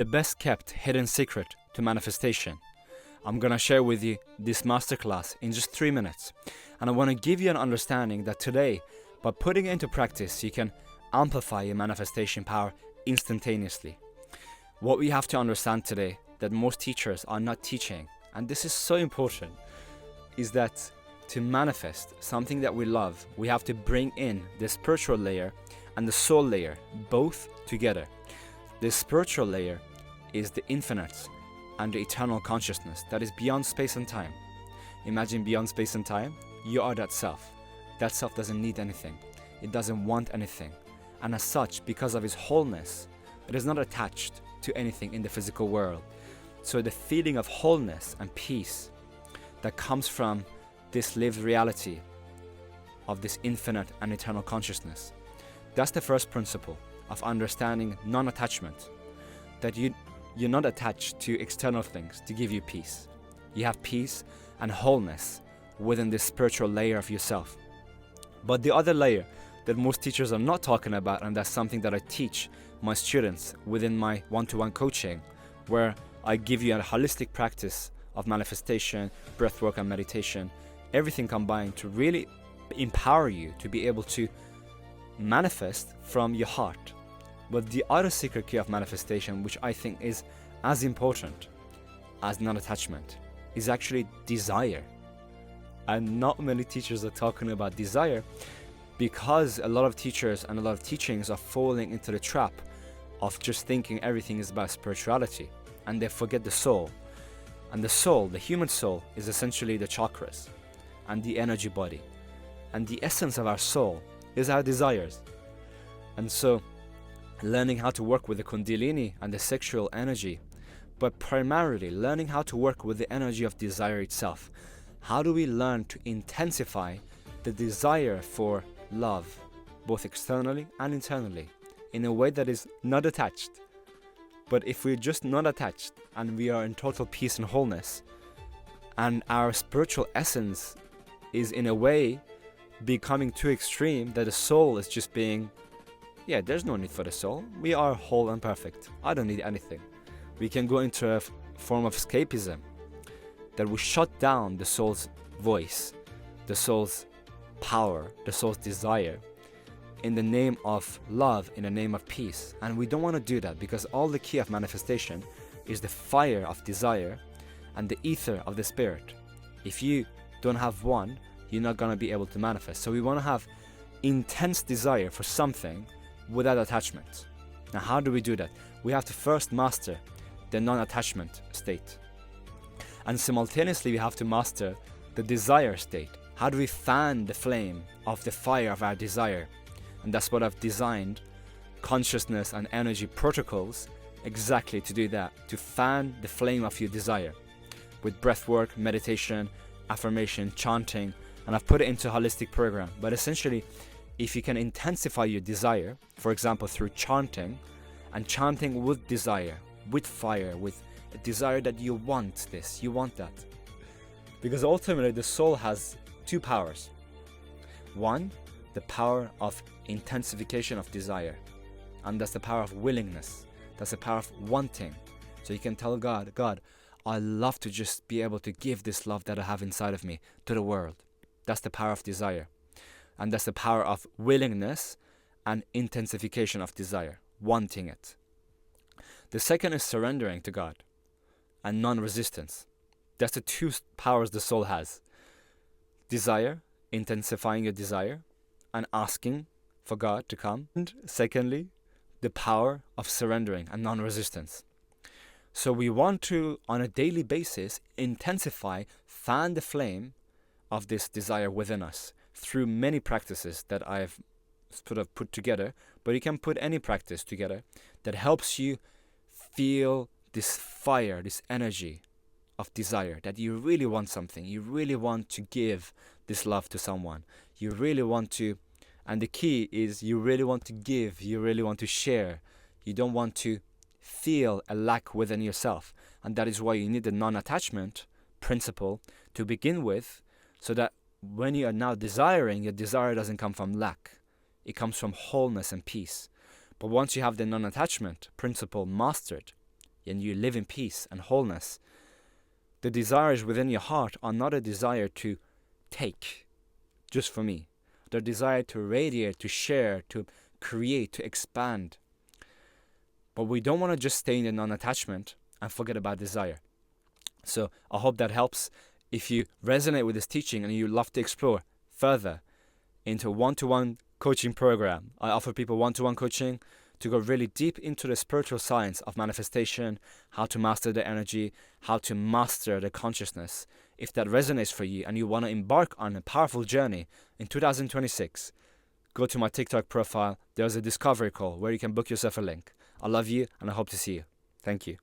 The best kept hidden secret to manifestation. I'm gonna share with you this masterclass in just 3 minutes. And I wanna give you an understanding that today, by putting it into practice, you can amplify your manifestation power instantaneously. What we have to understand today that most teachers are not teaching, and this is so important, is that to manifest something that we love, we have to bring in the spiritual layer and the soul layer, both together. The spiritual layer is the infinite and the eternal consciousness that is beyond space and time. Imagine beyond space and time, you are that self. That self doesn't need anything. It doesn't want anything. And as such, because of its wholeness, it is not attached to anything in the physical world. So the feeling of wholeness and peace that comes from this lived reality of this infinite and eternal consciousness, that's the first principle of understanding non-attachment. That you're not attached to external things to give you peace. You have peace and wholeness within this spiritual layer of yourself. But the other layer that most teachers are not talking about, and that's something that I teach my students within my one-to-one coaching, where I give you a holistic practice of manifestation, breathwork and meditation, everything combined to really empower you to be able to manifest from your heart. But the other secret key of manifestation, which I think is as important as non-attachment, is actually desire. And not many teachers are talking about desire, because a lot of teachers and a lot of teachings are falling into the trap of just thinking everything is about spirituality, and they forget the soul. And the soul, the human soul, is essentially the chakras and the energy body. And the essence of our soul is our desires. And so learning how to work with the kundalini and the sexual energy, but primarily learning how to work with the energy of desire itself. How do we learn to intensify the desire for love, both externally and internally, in a way that is not attached? But if we're just not attached and we are in total peace and wholeness, and our spiritual essence is in a way becoming too extreme, that the soul is just being, yeah, there's no need for the soul. We are whole and perfect. I don't need anything. We can go into a form of escapism that will shut down the soul's voice, the soul's power, the soul's desire, in the name of love, in the name of peace. And we don't want to do that, because all the key of manifestation is the fire of desire and the ether of the spirit. If you don't have one, you're not going to be able to manifest. So we want to have intense desire for something without attachment. Now, how do we do that? We have to first master the non-attachment state. And simultaneously, we have to master the desire state. How do we fan the flame of the fire of our desire? And that's what I've designed consciousness and energy protocols exactly to do that, to fan the flame of your desire with breathwork, meditation, affirmation, chanting, and I've put it into a holistic program. But essentially, if you can intensify your desire, for example, through chanting, and chanting with desire, with fire, with a desire that you want this, you want that. Because ultimately, the soul has two powers. One, the power of intensification of desire, and that's the power of willingness. That's the power of wanting. So you can tell God, God, I love to just be able to give this love that I have inside of me to the world. That's the power of desire. And that's the power of willingness and intensification of desire, wanting it. The second is surrendering to God and non-resistance. That's the two powers the soul has. Desire, intensifying your desire and asking for God to come. And secondly, the power of surrendering and non-resistance. So we want to, on a daily basis, intensify, fan the flame of this desire within us through many practices that I've sort of put together. But you can put any practice together that helps you feel this fire, this energy of desire, that you really want something. You really want to give this love to someone. You really want to, and the key is you really want to give, you really want to share. You don't want to feel a lack within yourself. And that is why you need the non-attachment principle to begin with, so that when you are now desiring, your desire doesn't come from lack. It comes from wholeness and peace. But once you have the non-attachment principle mastered, and you live in peace and wholeness, the desires within your heart are not a desire to take just for me. They're a desire to radiate, to share, to create, to expand. But we don't want to just stay in the non-attachment and forget about desire. So I hope that helps. If you resonate with this teaching and you love to explore further into a one-to-one coaching program, I offer people one-to-one coaching to go really deep into the spiritual science of manifestation, how to master the energy, how to master the consciousness. If that resonates for you and you want to embark on a powerful journey in 2026, go to my TikTok profile. There's a discovery call where you can book yourself a link. I love you and I hope to see you. Thank you.